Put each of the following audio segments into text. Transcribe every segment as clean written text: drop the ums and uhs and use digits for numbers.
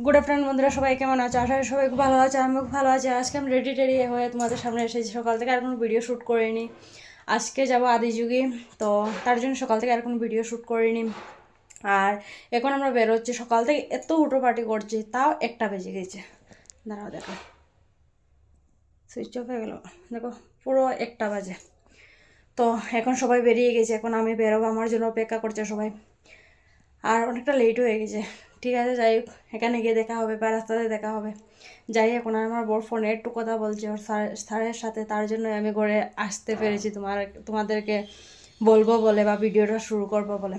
Good afternoon বন্ধুরা, সবাই কেমন আছে? আশা করি সবাই খুব ভালো আছে, আমিও খুব ভালো আছি। আজকে আমি রেডি টেডি হয়ে তোমাদের সামনে এসেছি। সকাল থেকে আর কোনো ভিডিও শ্যুট করিনি। আজকে যাব আদিযোগী, তো তার জন্য সকাল থেকে আর কোনো ভিডিও শ্যুট করিনি। আর এখন আমরা বেরোচ্ছি। সকাল থেকে এত উটো পার্টি করছি, তাও 1টা বেজে গেছে। দাঁড়াও, দেখো সুইচ অফ হয়ে গেল, দেখো পুরো 1টা বাজে। তো এখন সবাই বেরিয়ে গেছে, এখন আমি বেরোবো, আমার জন্য অপেক্ষা করছে সবাই। আর অনেকটা লেট হয়ে গেছে। ঠিক আছে, যাই হোক, এখানে গিয়ে দেখা হবে বা রাস্তাতে দেখা হবে। যাই এখন আমার বড় ফোনে একটু কথা বলছে ওর স্যারের সাথে, তার জন্য আমি ঘরে আসতে পেরেছি তোমাদেরকে বলবো বলে বা ভিডিওটা শুরু করবো বলে।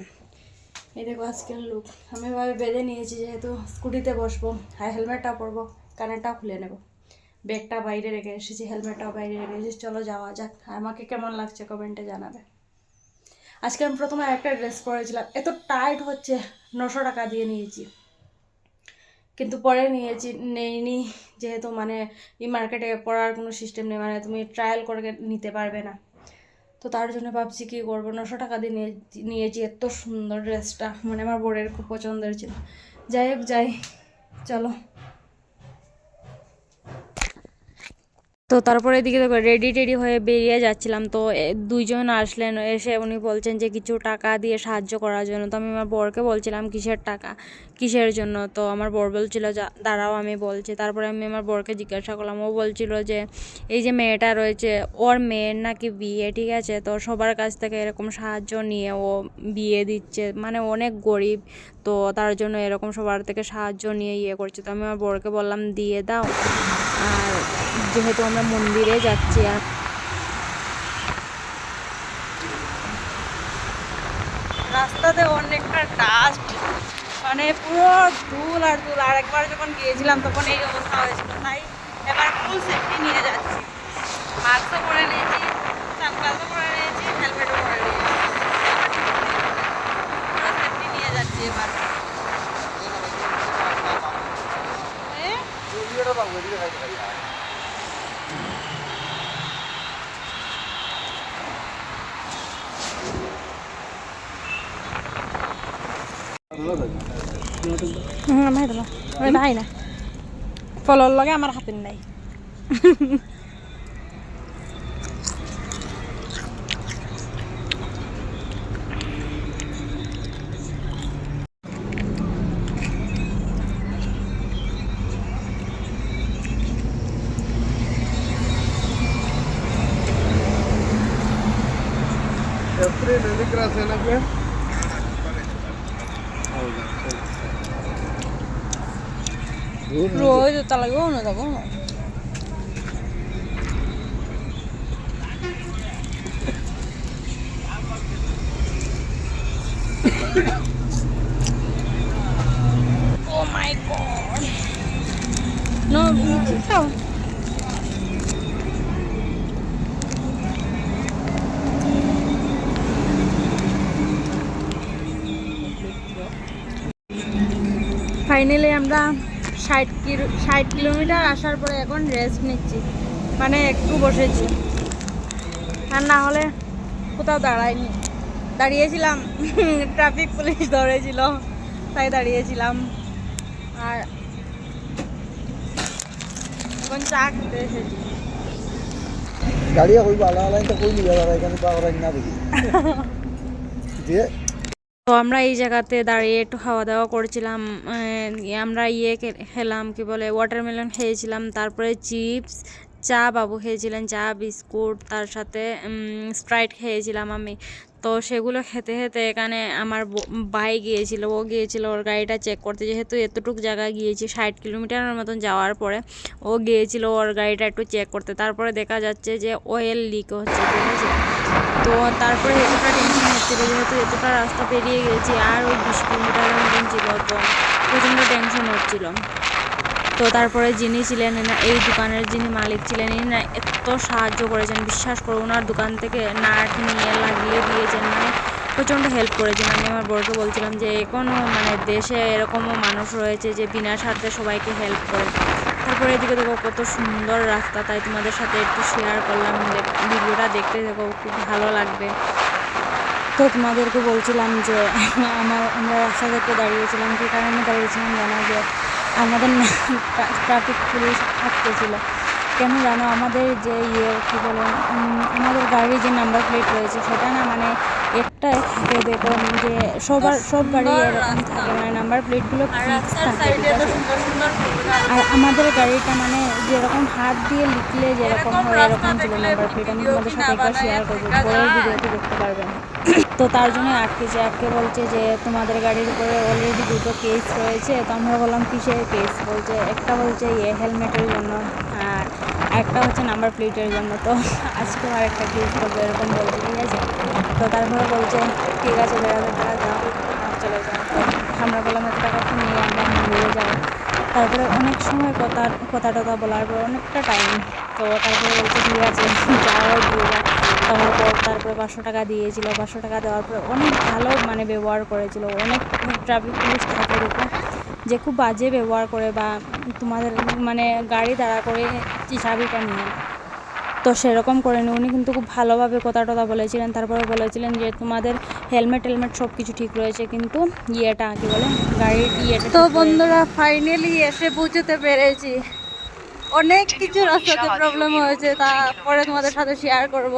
এই দেখো আজকের লুক। আমি ভাবে বেঁধে নিয়েছি, যেহেতু স্কুটিতে বসবো। আর হেলমেটটা পরবো, কানেরটাও খুলে নেব। ব্যাগটা বাইরে রেখে এসেছি, হেলমেটটাও বাইরে রেখে এসেছি। চলো যাওয়া যাক। আমাকে কেমন লাগছে কমেন্টে জানাবে। আজকে আমি প্রথমে একটা ড্রেস পরেছিলাম, এত টাইট হচ্ছে, 900 টাকা দিয়ে নিয়েছি, কিন্তু পরে নেইনি, যেহেতু মানে এই মার্কেটে পরার কোনো সিস্টেম নেই, মানে তুমি ট্রায়াল করে নিতে পারবে না। তো তার জন্য ভাবছি কী করবো, 900 টাকা দিয়ে নিয়েছি। এত সুন্দর ড্রেসটা, মানে আমার বোনের খুব পছন্দের ছিল। যাই হোক, যাই, চলো। তো তারপরে এদিকে দেখো রেডি টেডি হয়ে বেরিয়ে যাচ্ছিলাম। তো দুইজন আসলেন, এসে উনি বলছেন যে কিছু টাকা দিয়ে সাহায্য করার জন্য। তো আমি আমার বরকে বলছিলাম কিসের টাকা, কিসের জন্য। তো আমার বর বলছিল দাঁড়াও আমি বলছি। তারপরে আমি আমার বরকে জিজ্ঞাসা করলাম, ও বলছিল যে এই যে মেয়েটা রয়েছে, ওর মেয়ের নাকি বিয়ে, ঠিক আছে, তো সবার কাছ থেকে এরকম সাহায্য নিয়ে ও বিয়ে দিচ্ছে, মানে অনেক গরিব, তো তার জন্য এরকম সবার থেকে সাহায্য নিয়ে করছে। তো আমি আমার বরকে বললাম দিয়ে দাও। আর যেহেতু আমরা মন্দিরে যাচ্ছি, আর রাস্তাতে অনেকটা ডাস্ট, মানে পুরো ধুল আর ধুল। আর একবার যখন গিয়েছিলাম তখন এই অবস্থা হয়েছিল, তাই এবার ফুল সেফটি নিয়ে যাচ্ছি। মাস্কও পরে নিয়েছি, সানগ্লাসও পরে নিয়েছি, হেলমেটও পরে নিয়েছি, পুরো সেফটি নিয়ে যাচ্ছি এবার। ভাই না ফলর লগে আমার হাতের নাই। Rồi talaga na ako. Oh my god. No, sao? Finally আমরা 60 কিলোমিটার আসার পরে এখন রেস্ট নিচ্ছি, মানে একটু বসেছি। আর না হলে কোথাও দাঁড়িয়েছিলাম। ট্রাফিক পুলিশ ধরেছিল, তাই দাঁড়িয়েছিলাম। আর এখন চা খেতে এসেছি। তো আমরা এই জায়গাতে দাঁড়িয়ে একটু খাওয়া দাওয়া করছিলাম। আমরা খেলাম, কি বলে, ওয়াটারমেলন খেয়েছিলাম, তারপরে চিপস, চা বাবু খেয়েছিলেন, চা বিস্কুট, তার সাথে স্প্রাইট খেয়েছিলাম আমি। তো সেগুলো খেতে খেতে এখানে আমার ভাই গিয়েছিল, ও গিয়েছিল ওর গাড়িটা চেক করতে, যেহেতু এতটুকু জায়গায় গিয়েছি 60 কিলোমিটারের মতন যাওয়ার পরে ও গিয়েছিল ওর গাড়িটা একটু চেক করতে। তারপরে দেখা যাচ্ছে যে অয়েল লিক হচ্ছে, ঠিক আছে। তো তারপরে এতটা টেনশন হচ্ছিলো, যেহেতু এতটা রাস্তা পেরিয়ে গেছি, আর ওই 20 কিলোমিটারের মতন ছিল, তো প্রচণ্ড টেনশন হচ্ছিল। তো তারপরে যিনি ছিলেন না, এই দোকানের যিনি মালিক ছিলেন, ইনি না এত সাহায্য করেছেন, বিশ্বাস করো, ওনার দোকান থেকে নাট নিয়ে লাগিয়ে দিয়েছেন, মানে প্রচণ্ড হেল্প করেছেন। আমি আমার বড়কে বলছিলাম যে এখনও মানে দেশে এরকমও মানুষ রয়েছে যে বিনা স্বার্থে সবাইকে হেল্প করে। তারপরে এদিকে দেখো কত সুন্দর রাস্তা, তাই তোমাদের সাথে একটু শেয়ার করলাম। ভিডিওটা দেখতে দেখো, খুব ভালো লাগবে। তো তোমাদেরকে বলছিলাম যে আমরা রাস্তা দেখতে দাঁড়িয়েছিলাম, কী কারণে দাঁড়িয়েছিলাম জানা যায়। আমাদের ট্রাফিক পুলিশ আটকেছিল। কেন জানো, আমাদের যে কী বলে, আমাদের গাড়ির যে নাম্বার প্লেট রয়েছে সেটা না মানে একটা থাকে, দেখো যে সব গাড়ি এরকম থাকে, মানে নাম্বার প্লেটগুলো ফিক্স থাকে, ঠিক আছে। আর আমাদের গাড়িটা মানে যেরকম হাত দিয়ে লিখলে যেরকম হয় এরকম ছিল নাম্বার প্লেট। আমি তোমাদের সাথে একবার শেয়ার করবো, পরের ভিডিওতে দেখতে পারবেন। তো তার জন্য আটকে বলছে যে তোমাদের গাড়ির উপরে অলরেডি 2টো কেস রয়েছে। তো আমরা বললাম কিসের কেস, বলছে একটা বলছে হেলমেটের জন্য আর একটা হচ্ছে নাম্বার প্লেটের জন্য। তো আজকে আর একটা কেস করবো এরকম বলছে, ঠিক আছে। তো তারপরে বলছে ঠিক আছে 1,000 টাকা দাও চলে যাও। তো আমরা বললাম এত টাকা তো নিয়ে আমরা মন্দিরে যাবো। তারপরে অনেক সময় কথা টথা বলার পর অনেকটা টাইম, তো তারপরে বলছে ঠিক আছে যাওয়ার দিয়ে যা। তারপরে 500 টাকা দিয়েছিল। 500 টাকা দেওয়ার পরে অনেক ভালো মানে ব্যবহার করেছিল। অনেক ট্রাফিক পুলিশ থাকে দেখো যে খুব বাজে ব্যবহার করে, বা তোমাদের মানে গাড়ি দাঁড়া করে চাবিটা নিয়ে, তো সেরকম করেনি উনি, কিন্তু খুব ভালোভাবে কথা টথা বলেছিলেন। তারপরে বলেছিলেন যে তোমাদের হেলমেট সব কিছু ঠিক রয়েছে, কিন্তু ইয়েটা কী বলে গাড়ির ইয়েটা। তো বন্ধুরা ফাইনালি এসে পৌঁছতে পেরেছি। অনেক কিছু রাস্তাতে প্রবলেম হয়েছে, তারপরে তোমাদের সাথে শেয়ার করব।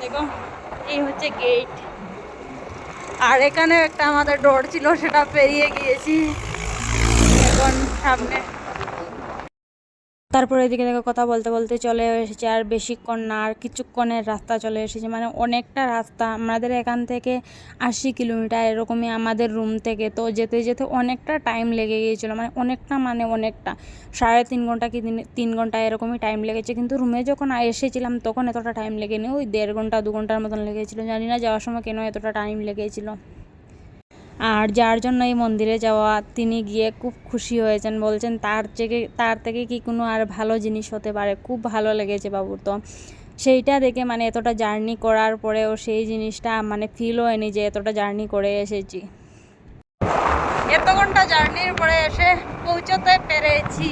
দেখো এই হচ্ছে গেট, আর এখানে একটা আমাদের ডোর ছিল সেটা পেরিয়ে গিয়েছি এখন সামনে। তারপরে এদিকে দেখো কথা বলতে বলতে চলে এসেছে, আর বেশিক্ষণ না, আর কিছুক্ষণের রাস্তা চলে এসেছে, মানে অনেকটা রাস্তা। আমাদের এখান থেকে 80 কিলোমিটার এরকমই আমাদের রুম থেকে। তো যেতে যেতে অনেকটা টাইম লেগে গিয়েছিলো, মানে অনেকটা 3.5 ঘন্টা কি 3 ঘন্টা এরকমই টাইম লেগেছে। কিন্তু রুমে যখন এসেছিলাম তখন এতটা টাইম লেগেনি, ওই 1.5 ঘন্টা 2 ঘন্টার মতন লেগেছিলো। জানি না যাওয়ার সময় কেন এতটা টাইম লেগেছিলো। আর যার জন্য এই মন্দিরে যাওয়া, তিনি গিয়ে খুব খুশি হয়েছেন, বলছেন তার থেকে কি কোনো আর ভালো জিনিস হতে পারে। খুব ভালো লেগেছে বাবুর। তো সেইটা দেখে মানে এতটা জার্নি করার পরেও সেই জিনিসটা মানে ফিল হয়নি যে এতটা জার্নি করে এসেছি। এত ঘন্টা জার্নির পরে এসে পৌঁছতে পেরেছি।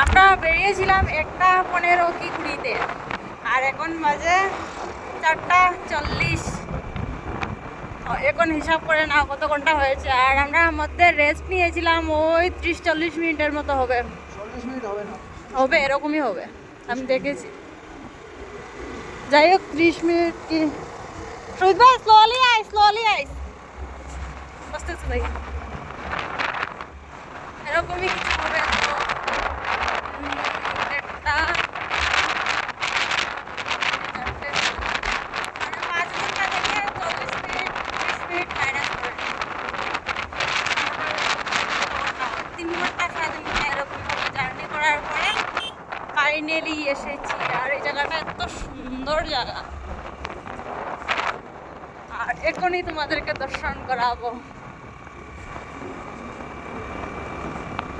আমরা বেরিয়েছিলাম 1:15 কি 20-তে, আর এখন বাজে 4:40। এখন হিসাব করে নাও কত ঘন্টা হয়েছে। আর আমরা মধ্যে রেস্ট নিয়েছিলাম ওই 30-40 মিনিটের মতো হবে। 40 মিনিট হবে না, হবে এরকমই হবে, আমি দেখেছি। যাই হোক 30 মিনিট কি। সুইট ভাই স্লোলি আইস বসতেছে ভাই, এরকমই কিছু হবে। তো একটা ফাইনালি এসেছি। আর এই জায়গাটা এত সুন্দর জায়গা, আর এখনই তোমাদেরকে দর্শন করাবো।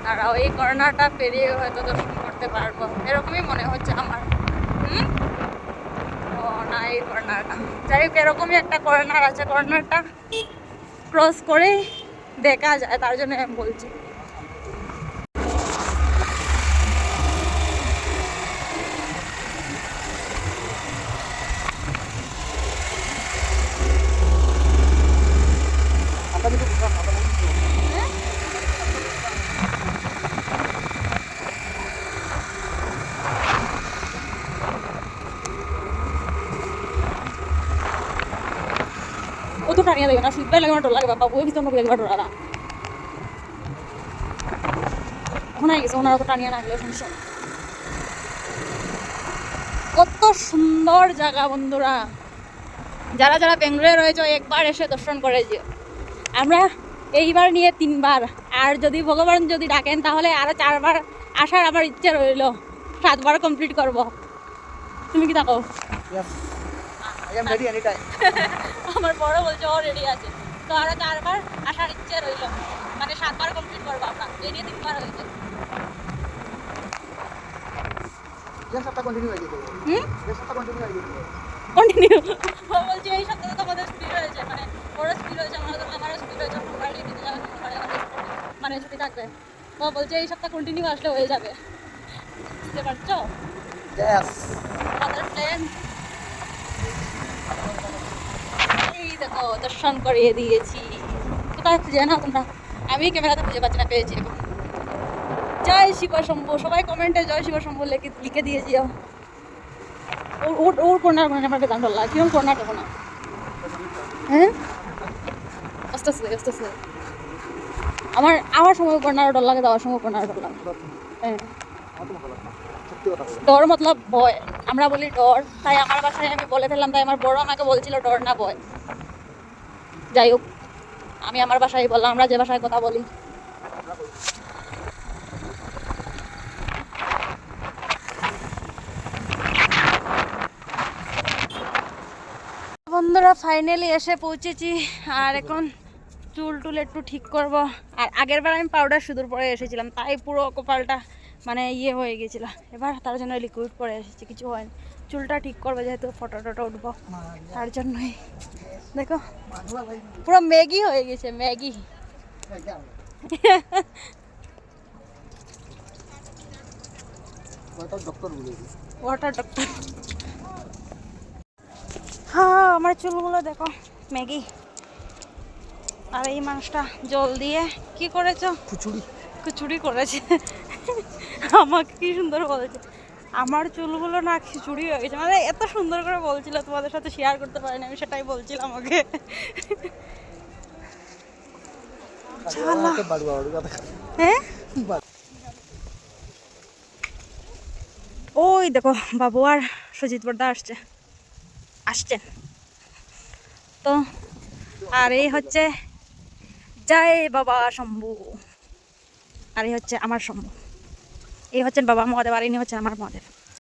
দাঁড়াও, এই কর্নারটা পেরিয়ে হয়তো দর্শন করতে পারবো, এরকমই মনে হচ্ছে আমার। ও না, এই কর্নারটা, যাই হোক এরকমই একটা কর্নার আছে। কর্নারটা ক্রস করেই দেখা যায়, তার জন্য আমি বলছি। টানিয়া দেবে না, শীতকাল লাগে ডর লাগে বাবা, বই ভিতর নকলে একবার ডরারা এখন গেছে। ওনারা তো টানিয়া না গেলে সমস্যা। কত সুন্দর জায়গা বন্ধুরা, যারা যারা বেঙ্গলোরে রয়েছে একবার এসে দর্শন করে যেও। আমরা এইবার নিয়ে 3বার, আর যদি ভগবান যদি ডাকেন তাহলে আরো 4বার আসার আমার ইচ্ছে রইল, 7বার কমপ্লিট করব। তুমি কি থাকো? আমার বড় বলছে ও রেডি আছে, তো আরো 4বার আসার ইচ্ছে রইল, মানে 7বার কমপ্লিট করবো আমরা। এই নিয়ে 3বার হয়েছে। কন্টিনিউ বলছি, এই সপ্তাহে তো আমাদের ছুটি রয়েছে, মানে ওরও ছুটি রয়েছে, আমারও ছুটি রয়েছে, মানে ছুটি থাকবে। তো বলছে এই সপ্তাহ কন্টিনিউ আসলে হয়ে যাবে, বুঝতে পারছো? আমাদের প্ল্যান। এই দেখো দর্শন করিয়ে দিয়েছি। কোথায় খুঁজে না তোমরা, আমি ক্যামেরাতে খুঁজে পাচ্ছি না, পেয়েছি এখন। জয় শিব শম্ভু, সবাই কমেন্টে জয় শিব শম্ভু লিখে দিয়ে দিও। ওর কর্নার ক্যামেরাটা দাম ডলার কিরকম কর্নার দেবো না। হ্যাঁ আস্তে আস্তে আস্তে আস্তে আমার সময় কর্নার ডর লাগে, দেওয়ার সময় কর্নার ডর লাগে। হ্যাঁ ডর মতলব ভয়, আমরা বলি ডর, তাই আমার বাসায় আমি বলে ফেললাম, তাই আমার বড় আমাকে বলছিল ডর না ভয়। যাই হোক আমি আমার বাসায় বললাম, আমরা যে ভাষায় কথা বলি। বন্ধুরা ফাইনালি এসে পৌঁছেছি, আর এখন চুল টুল একটু ঠিক করব। আর আগের বার আমি পাউডার সিঁদুর পরে এসেছিলাম, তাই পুরো কপালটা মানে ইয়ে হয়ে গেছিল। এবার তার জন্য লিকুইড পরে এসেছি, কিছু হয়নি। চুলটা ঠিক করবো যেহেতু ফটো টটো উঠবো, তার জন্যই। দেখো পুরো ম্যাগি হয়ে গেছে, ম্যাগি। Water doctor. হ্যাঁ আমার চুলগুলো দেখো ম্যাগি। আর এই মানুষটা জল দিয়ে কি করেছ? খিচুড়ি করেছে। আমাকে কি সুন্দর বলেছে, আমার চুলগুলো না খিচুড়ি হয়ে গেছে। মানে এত সুন্দর করে বলছিল, তোমাদের সাথে শেয়ার করতে পারিনি, আমি সেটাই বলছিলাম ওকে। হ্যাঁ ওই দেখো বাবু আর সুজিত বর্দা আসছেন তো। আর এই হচ্ছে জয় বাবা শম্ভু, আর এই হচ্ছে আমার শম্ভু। এই হচ্ছেন বাবা মহাদেব, আর ইনি হচ্ছে আমার মহাদেব।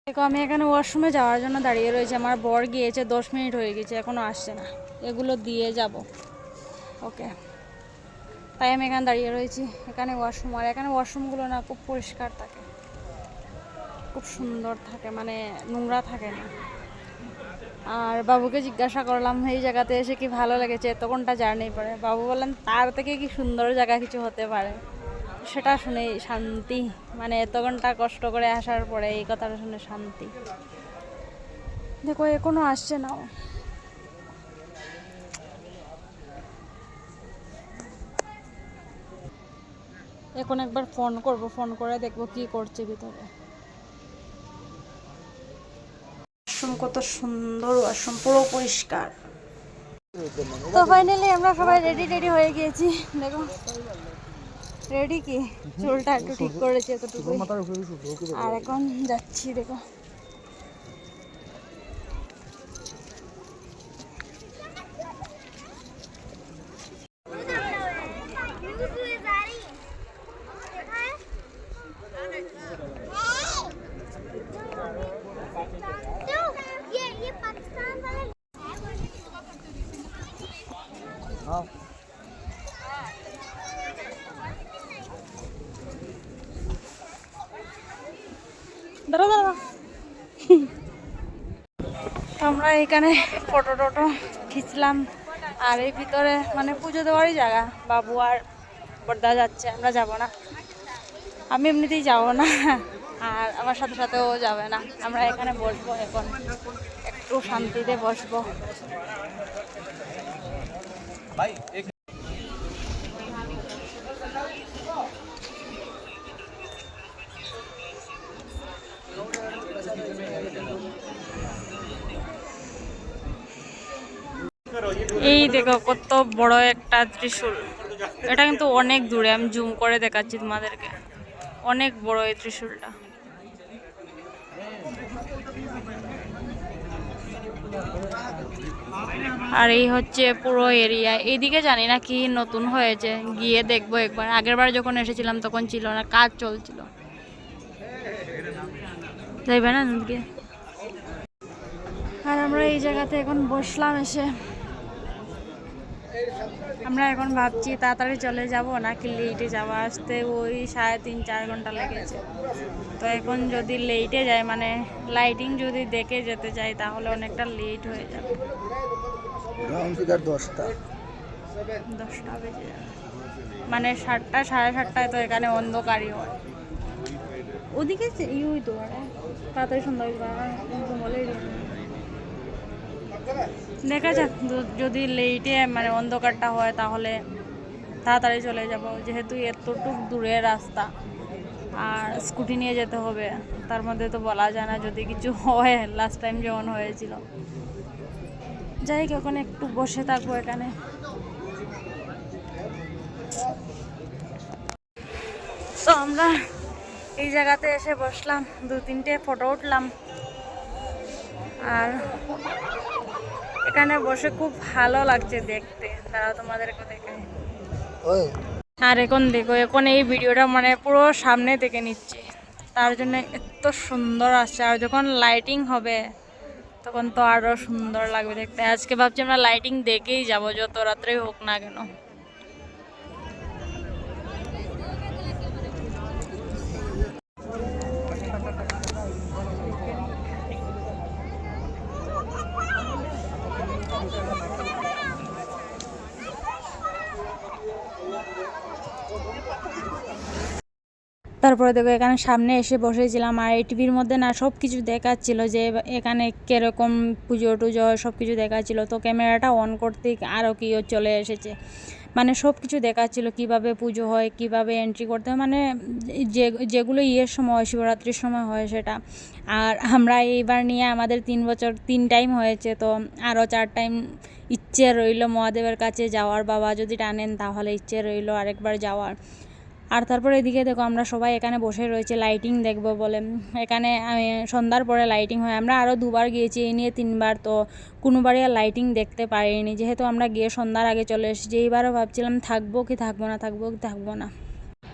দেখো আমি এখানে ওয়াশরুমে যাওয়ার জন্য দাঁড়িয়ে রয়েছে। আমার বর গিয়েছে, 10 মিনিট হয়ে গেছে, এখনো আসছে না। এগুলো দিয়ে যাব ওকে, তাই আমি এখানে দাঁড়িয়ে রয়েছি। এখানে ওয়াশরুম, আর এখানে ওয়াশরুমগুলো না খুব পরিষ্কার থাকে, খুব সুন্দর থাকে, মানে নোংরা থাকে না। আর বাবুকে জিজ্ঞাসা করলাম এই জায়গাতে এসে কি ভালো লেগেছে, এতক্ষণটা জার্নি পরে। বাবু বললেন তার থেকে কি সুন্দর জায়গা কিছু হতে পারে। সেটা শুনে শান্তি, মানে এত ঘন্টা কষ্ট করে আসার পরে এই কথাটা শুনে শান্তি। দেখো এখনো আসছে না। এখন একবার ফোন করব, ফোন করে দেখবো কি করছে ভিতরে। ওয়াশরুম কত সুন্দর, ওয়াশরুম পুরো পরিষ্কার। তো ফাইনালি আমরা সবাই রেডি হয়ে গিয়েছি। দেখো রেডি কি, চুলটা একটু ঠিক করেছে এতটুকু, আর এখন যাচ্ছি। দেখো আমরা এখানে ফটো টটো খিচলাম। আর এই ভিতরে মানে পুজো দেওয়ারই জায়গা। বাবু আর বর্দা যাচ্ছে, আমরা যাব না। আমি এমনিতেই যাব না, আর আমার সাথে সাথেও যাবে না। আমরা এখানে বসবো, এখন একটু শান্তিতে বসবো। এই দেখো কত বড় একটা ত্রিশূল, এটা কিন্তু অনেক দূরে, আমি জুম করে দেখাচ্ছি তোমাদেরকে। অনেক বড় এই ত্রিশূলটা। আর এই হচ্ছে পুরো এরিয়া। এইদিকে জানি না কি নতুন হয়েছে, গিয়ে দেখবো একবার। আগের বার যখন এসেছিলাম তখন ছিল না, কাজ চলছিল। যাইবে না নদীকে। আর আমরা এই জায়গাতে এখন বসলাম এসে। আমরা এখন ভাবছি তাড়াতাড়ি চলে যাব নাকি লেটে যাওয়া, আসতে ওই 3.5-4 ঘন্টা লেগেছে। তো এখন যদি লেটে যায়, মানে লাইটিং যদি দেখে যেতে চাই, তাহলে অনেকটা লেট হয়ে যাবে। 10টা বেজে যাবে, মানে 7টা 7:30টায় তো এখানে অন্ধকারই হয়। ওদিকে ইউই তো তাড়াতাড়ি সুন্দর বলেই দেখা যাক, যদি লেটে মানে অন্ধকারটা হয় তাহলে তাড়াতাড়ি চলে যাব, যেহেতু এতটুক দূরের রাস্তা আর স্কুটি নিয়ে যেতে হবে। তার মধ্যে তো বলা যায় না যদি কিছু হয়, লাস্ট টাইম যেমন হয়েছিল। যাই হোক, এখন একটু বসে থাকবো এখানে। তো আমরা এই জায়গাতে এসে বসলাম, 2-3টে ফটো উঠলাম, আর এখানে বসে খুব ভালো লাগছে দেখতে। তারাও তোমাদেরকে দেখায়। আর এখন দেখো, এখন এই ভিডিওটা মানে পুরো সামনে থেকে নিচ্ছে, তার জন্য এত সুন্দর আসছে। আর যখন লাইটিং হবে তখন তো আরো সুন্দর লাগবে দেখতে। আজকে ভাবছি আমরা লাইটিং দেখেই যাব, যত রাত্রেই হোক না কেন। তারপরে দেখো, এখানে সামনে এসে বসেছিলাম, আর এই টিভির মধ্যে না সব কিছু দেখাচ্ছিল যে এখানে কীরকম পুজো টুজো সব কিছু দেখাচ্ছিল। তো ক্যামেরাটা অন করতে আরও কি চলে এসেছে, মানে সব কিছু দেখাচ্ছিল কীভাবে পুজো হয়, কীভাবে এন্ট্রি করতে হয়, মানে যেগুলো ইয়ের সময় শিবরাত্রির সময় হয় সেটা। আর আমরা এইবার নিয়ে আমাদের 3 বছর 3 টাইম হয়েছে, তো আরও 4 টাইম ইচ্ছে রইল মহাদেবের কাছে যাওয়ার। বাবা যদি টানেন তাহলে ইচ্ছে রইল আরেকবার যাওয়ার। আর তারপরে এদিকে দেখো, আমরা সবাই এখানে বসে রয়েছে লাইটিং দেখবো বলে। এখানে সন্ধ্যার পরে লাইটিং হয়। আমরা আরও 2বার গিয়েছি, এই নিয়ে 3বার, তো কোনোবারই আর লাইটিং দেখতে পারিনি, যেহেতু আমরা গিয়ে সন্ধ্যার আগে চলে এসেছি। এইবারও ভাবছিলাম থাকবো কি থাকবো না, থাকবো কি থাকবো না,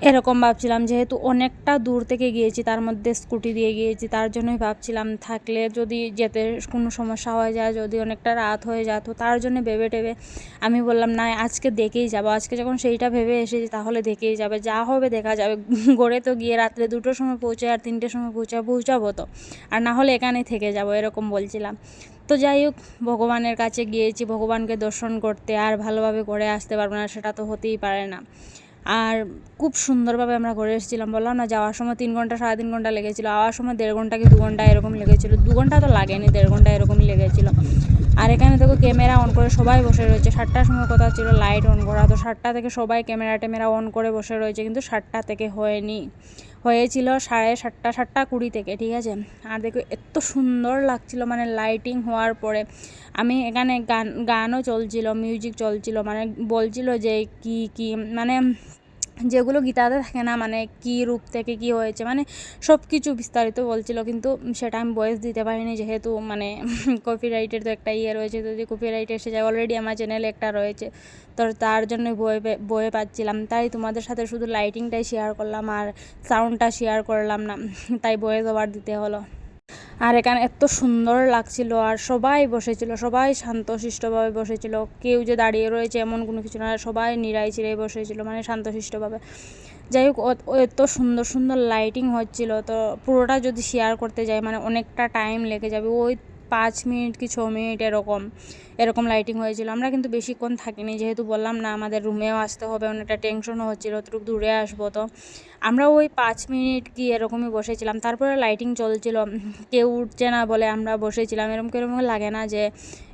এরকম ভাবছিলাম। যেহেতু অনেকটা দূর থেকে গিয়েছি, তার মধ্যে স্কুটি দিয়ে গিয়েছি, তার জন্যই ভাবছিলাম থাকলে যদি যেতে কোনো সমস্যা হয়ে যায়, যদি অনেকটা রাত হয়ে যায়, তো তার জন্য ভেবে টেবে আমি বললাম না, আজকে দেখেই যাব। আজকে যখন সেইটা ভেবে এসেছি তাহলে দেখেই যাবে, যা হবে দেখা যাবে। গড়ে তো গিয়ে রাত্রে 2টোর সময় পৌঁছে আর 3টের সময় পৌঁছাবো তো, আর না হলে এখানেই থেকে যাব, এরকম বলছিলাম। তো যাই হোক, ভগবানের কাছে গিয়েছি ভগবানকে দর্শন করতে, আর ভালোভাবে করে আসতে পারবো না সেটা তো হতেই পারে না। আর খুব সুন্দরভাবে আমরা ঘুরে এসেছিলাম। বললাম না, যাওয়ার সময় 3 ঘন্টা 3.5 ঘন্টা লেগেছিলো, আওয়ার সময় 1.5 ঘন্টা কি 2 ঘন্টা এরকম লেগেছিলো। 2 ঘন্টা তো লাগেনি, 1.5 ঘন্টা এরকমই লেগেছিলো। আর এখানে দেখো ক্যামেরা অন করে সবাই বসে রয়েছে। 7টার সময় কথা ছিল লাইট অন করা, তো 7টা থেকে সবাই ক্যামেরা অন করে বসে রয়েছে, কিন্তু 7টা থেকে হয়নি, হয়েছিল 7:30, 7:20 থেকে, ঠিক আছে। আর দেখো এত সুন্দর লাগছিল, মানে লাইটিং হওয়ার পরে আমি এখানে গানও চলছিল, মিউজিক চলছিল, মানে বলছিল যে কি মানে যেগুলো গীতাতে থাকে না, মানে কি রূপ থেকে কি হয়েছে, মানে সব কিছু বিস্তারিত বলছিল, কিন্তু সেটা আমি ভয়েস দিতে পারিনি, যেহেতু মানে কপিরাইটের তো একটা ইয়ে রয়েছে। যদি কপিরাইট এসে যায়, অলরেডি আমার চ্যানেলে একটা রয়েছে, তো তার জন্যই বয়ে পাচ্ছিলাম। তাই তোমাদের সাথে শুধু লাইটিংটাই শেয়ার করলাম, আর সাউন্ডটা শেয়ার করলাম না, তাই ভয়েস ওভার দিতে হলো। আর এখানে এত সুন্দর লাগছিল, আর সবাই বসেছিল, সবাই শান্তশিষ্টভাবে বসেছিল, কেউ যে দাঁড়িয়ে রয়েছে এমন কোনো কিছু না, সবাই নিরাই চিরাই বসেছিল, মানে শান্তশিষ্টভাবে। যাই হোক, এত সুন্দর সুন্দর লাইটিং হচ্ছিল, তো পুরোটা যদি শেয়ার করতে যাই মানে অনেকটা টাইম লেগে যাবে। ওই 5 মিনিট কি 6 মিনিট এরকম লাইটিং হয়েছিল। আমরা কিন্তু বেশিক্ষণ থাকিনি, যেহেতু বললাম না আমাদের রুমেও আসতে হবে, অনেকটা টেনশনও হচ্ছিল, অতটুকু দূরে আসবো। তো আমরা ওই 5 মিনিট কি এরকমই বসেছিলাম। তারপরে লাইটিং চলছিল, কেউ উঠছে না বলে আমরা বসেছিলাম। এরকম লাগে না যে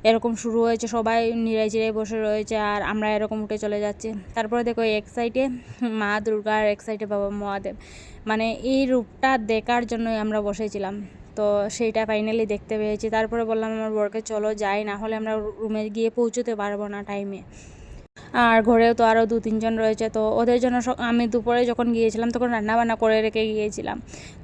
এরকম শুরু হয়েছে, সবাই নিরাই চিরাই বসে রয়েছে আর আমরা এরকম উঠে চলে যাচ্ছি। তারপরে দেখো এক সাইডে মা দুর্গা আর এক সাইডে বাবা মহাদেব, মানে এই রূপটা দেখার জন্যই আমরা বসেছিলাম। তো সেইটা ফাইনালি দেখতে পেয়েছি। তারপরে বললাম আমার বরকে, চলো যাই, না হলে আমরা রুমে গিয়ে পৌঁছতে পারবো না টাইমে। আর ঘরেও তো আরও 2-3 জন রয়েছে, তো ওদের জন্য আমি দুপুরে যখন গিয়েছিলাম তখন রান্নাবান্না করে রেখে গিয়েছিলাম।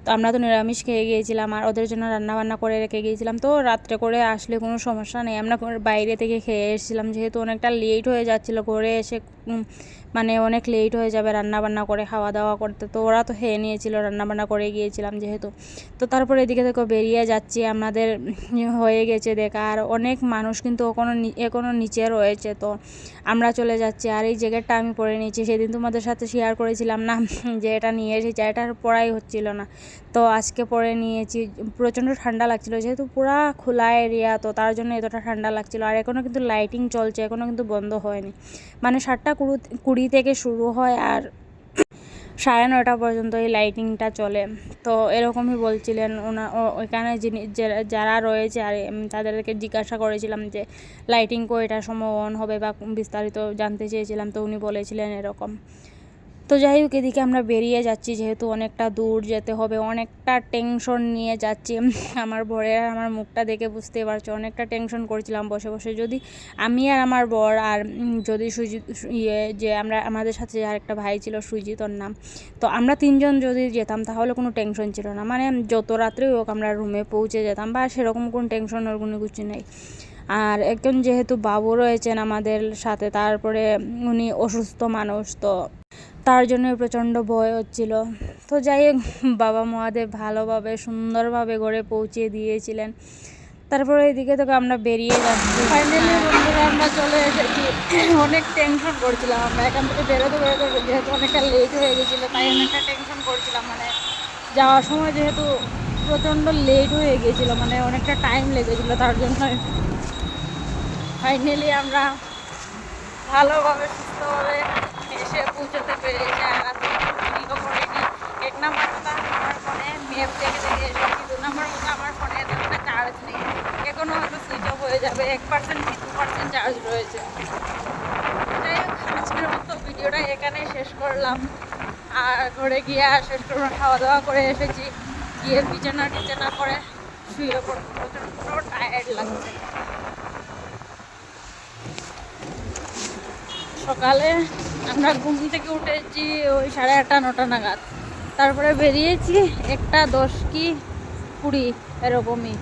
তো আমরা তো নিরামিষ খেয়ে গিয়েছিলাম, আর ওদের জন্য রান্নাবান্না করে রেখে গিয়েছিলাম। তো রাত্রে করে আসলে কোনো সমস্যা নেই, আমরা বাইরে থেকে খেয়ে এসেছিলাম, যেহেতু অনেকটা লেট হয়ে যাচ্ছিলো ঘরে এসে, মানে অনেক লেট হয়ে যাবে রান্নাবান্না করে খাওয়া দাওয়া করতে। তো ওরা তো খেয়ে নিয়েছিল, রান্নাবান্না করে গিয়েছিলাম যেহেতু। তো তারপরে এদিকে দেখো বেরিয়ে যাচ্ছি, আমাদের হয়ে গেছে দেখা, আর অনেক মানুষ কিন্তু এখনও নিচে রয়েছে। তো আমরা চলে যাচ্ছি। আর এই জ্যাকেটটা আমি পরে নিয়েছি, সেদিন তোমাদের সাথে শেয়ার করেছিলাম না যে এটা নিয়ে এসেছি, এটার পরাই হচ্ছিল না, তো আজকে পরে নিয়েছি। প্রচণ্ড ঠান্ডা লাগছিল, যেহেতু পুরা খোলা এরিয়া, তো তার জন্য এতটা ঠান্ডা লাগছিল। আর এখনও কিন্তু লাইটিং চলছে, এখনও কিন্তু বন্ধ হয়নি, মানে 7:20 থেকে শুরু হয় আর 9:30 পর্যন্ত এই লাইটিংটা চলে। তো এরকমই বলছিলেন ওইখানে যারা রয়েছে, আর তাদেরকে জিজ্ঞাসা করেছিলাম যে লাইটিং কয়টার সময় অন হবে বা বিস্তারিত জানতে চেয়েছিলাম, তো উনি বলেছিলেন এরকম। তো যাই হোক, এদিকে আমরা বেরিয়ে যাচ্ছি, যেহেতু অনেকটা দূর যেতে হবে, অনেকটা টেনশন নিয়ে যাচ্ছি। আমার বরের আর আমার মুখটা দেখে বুঝতে পারছো, অনেকটা টেনশন করছিলাম বসে বসে। যদি আমি আর আমার বর আর যদি সুজিত যে আমাদের সাথে যে আরেকটা ভাই ছিল সুজিত ওর নাম, তো আমরা 3জন যদি যেতাম তাহলে কোনো টেনশন ছিল না, মানে যত রাত্রেই হোক আমরা রুমে পৌঁছে যেতাম, বা সেরকম কোনো টেনশনের কোনো কিছু নেই। আর একজন যেহেতু বাবু রয়েছেন আমাদের সাথে, তারপরে উনি অসুস্থ মানুষ, তো তার জন্য প্রচণ্ড ভয় হচ্ছিল। তো যাই হোক, বাবা মহাদেব ভালোভাবে সুন্দরভাবে ঘরে পৌঁছে দিয়েছিলেন। তারপরে এদিকে থেকে আমরা বেরিয়ে যাচ্ছি। ফাইনালি বন্ধুরা আমরা চলে এসেছি। অনেক টেনশন করছিলাম আমরা এখান থেকে বেরোতে, যেহেতু অনেকটা লেট হয়ে গেছিলো, তাই অনেকটা টেনশন করছিলাম। মানে যাওয়ার সময় যেহেতু প্রচণ্ড লেট হয়ে গিয়েছিলো, মানে অনেকটা টাইম লেগেছিলো, তার জন্য ফাইনালি আমরা ভালোভাবে সুস্থভাবে এসে পৌঁছতে পেরেছি। আর ভিডিও করিনি। 1 নম্বর কথা, আমার ফোনে ম্যাপ দেখে দেখে এসেছি। 2 নম্বর কথা, আমার ফোনে এতটা চার্জ নেই, এখনও হয়তো সুইচ অফ হয়ে যাবে, 1% কি 2% চার্জ রয়েছে। যাই হোক, আজকের মতো ভিডিওটা এখানেই শেষ করলাম। আর ঘরে গিয়ে আর শেষ করবো, খাওয়া দাওয়া করে এসেছি, গিয়ে বিছানা টিছানা করে শুয়ে পড়বো, প্রচণ্ড টায়ার্ড লাগছে। সকালে আমরা ঘুম থেকে উঠেছি ওই 8:30 9টা নাগাদ, তারপরে বেরিয়েছি 1টা 10 কি 20 এরকমই,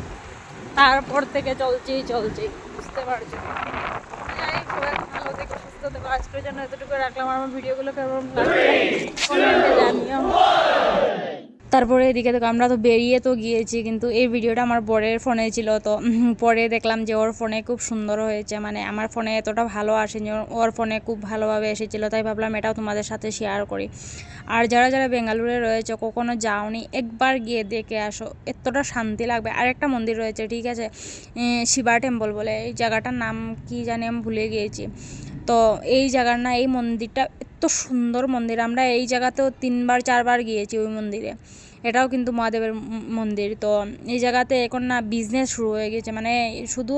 তারপর থেকে চলছি বুঝতে পারছি। সবাই ভালো থেকে সুস্থ থেকো। আজকের জন্য এতটুকু রাখলাম। আমার ভিডিওগুলো কেমন লাগছে কমেন্টে জানিও। তারপরে এদিকে দেখো, আমরা তো বেরিয়ে তো গিয়েছি, কিন্তু এই ভিডিওটা আমার বরের ফোনে ছিল। তো পরে দেখলাম যে ওর ফোনে খুব সুন্দর হয়েছে, মানে আমার ফোনে এতটা ভালো আসেনি, ওর ফোনে খুব ভালোভাবে এসেছিলো, তাই ভাবলাম এটাও তোমাদের সাথে শেয়ার করি। আর যারা যারা বেঙ্গালুরুরে রয়েছে, কখনো যাওনি, একবার গিয়ে দেখে আসো, এতটা শান্তি লাগবে। আর একটা মন্দির রয়েছে, ঠিক আছে, শিবা টেম্পল বলে, এই জায়গাটার নাম কি জানি আমি ভুলে গিয়েছি। তো এই জায়গার না, এই মন্দিরটা এত সুন্দর মন্দির, আমরা এই জায়গাতেও 3বার 4বার গিয়েছি ওই মন্দিরে। এটাও কিন্তু মহাদেবের মন্দির। তো এই জায়গাতে এখন না বিজনেস শুরু হয়ে গেছে, মানে শুধু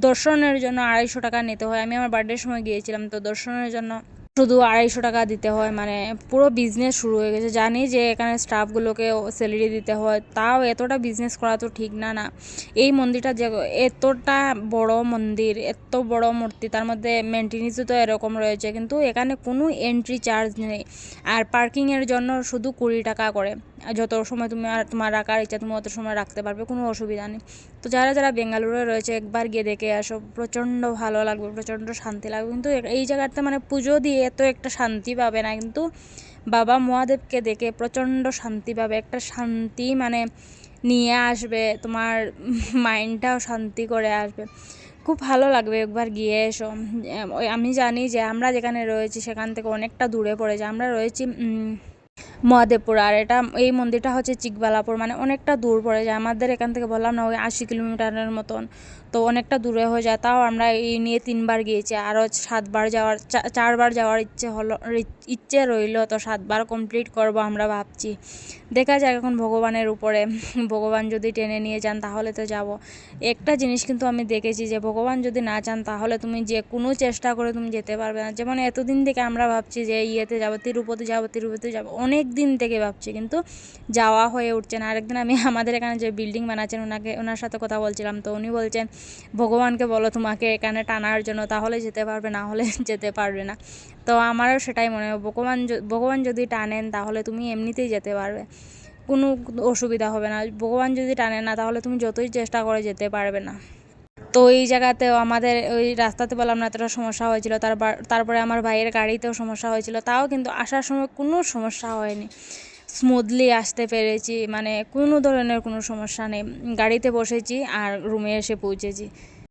দর্শনের জন্য 250 টাকা নিতে হয়। আমি আমার বার্থডের সময় গিয়েছিলাম, তো দর্শনের জন্য শুধু 250 টাকা দিতে হয়, মানে পুরো বিজনেস শুরু হয়ে গেছে। জানি যে এখানে স্টাফগুলোকে স্যালারি দিতে হয়, তাও এতটা বিজনেস করা তো ঠিক না। এই মন্দিরটা যে এতটা বড় মন্দির, এত বড় মূর্তি, তার মধ্যে মেনটেন্যান্সও তো এরকম রয়েছে, কিন্তু এখানে কোনো এন্ট্রি চার্জ নেই। আর পার্কিংয়ের জন্য শুধু 20 টাকা করে। যত সময় তুমি আর তোমার রাখার ইচ্ছা তুমি অত সময় রাখতে পারবে, কোনো অসুবিধা নেই। তো যারা যারা বেঙ্গালুরুরে রয়েছে, একবার গিয়ে দেখে আসো, প্রচণ্ড ভালো লাগবে, প্রচণ্ড শান্তি লাগবে। কিন্তু এই জায়গাতে মানে পুজো দিয়ে এত একটা শান্তি পাবে না, কিন্তু বাবা মহাদেবকে দেখে প্রচণ্ড শান্তি পাবে, একটা শান্তি মানে নিয়ে আসবে, তোমার মাইন্ডটাও শান্তি করে আসবে, খুব ভালো লাগবে। একবার গিয়ে এসো। আমি জানি যে আমরা যেখানে রয়েছি সেখান থেকে অনেকটা দূরে পড়ে যায়, আমরা রয়েছি মহাদেবপুর, আর এই মন্দিরটা হচ্ছে চিকবালাপুর, মানে অনেকটা দূর পড়ে যায় আমাদের এখান থেকে। বললাম না, ওই 80 কিলোমিটারের মতন, তো অনেকটা দূরে হয়ে যায়। তাও আমরা এই নিয়ে 3বার গিয়েছি, আরও 7বার যাওয়ার 4বার যাওয়ার ইচ্ছে রইল, তো 7বার কমপ্লিট করব আমরা ভাবছি। দেখা যাক এখন ভগবানের উপরে, ভগবান যদি টেনে নিয়ে যান তাহলে তো যাব। একটা জিনিস কিন্তু আমি দেখেছি যে ভগবান যদি না চান তাহলে তুমি যে কোনো চেষ্টা করে তুমি যেতে পারবে না। যেমন এতদিন থেকে আমরা ভাবছি যে ইয়েতে যাব, তিরুপতি যাব, অনেক দিন থেকে ভাবছি, কিন্তু যাওয়া হয়ে উঠছে না। আরেকদিন আমি আমাদের এখানে যে বিল্ডিং বানাচ্ছেন ওনার সাথে কথা বলছিলাম, তো উনি বলছেন ভগবানকে বলো তোমাকে এখানে টানার জন্য, তাহলে যেতে পারবে, না হলে যেতে পারবে না। তো আমারও সেটাই মনে হয়, ভগবান যদি টানেন তাহলে তুমি এমনিতেই যেতে পারবে, কোনো অসুবিধা হবে না। ভগবান যদি টানে না তাহলে তুমি যতই চেষ্টা করে যেতে পারবে না। তো এই জায়গাতেও আমাদের ওই রাস্তাতে বললাম না এতটা সমস্যা হয়েছিল, তারপরে আমার ভাইয়ের গাড়িতেও সমস্যা হয়েছিল, তাও কিন্তু আসার সময় কোনো সমস্যা হয়নি, স্মুথলি আসতে পেরেছি, মানে কোনো ধরনের কোনো সমস্যা নেই। গাড়িতে বসেছি আর রুমে এসে পৌঁছেছি।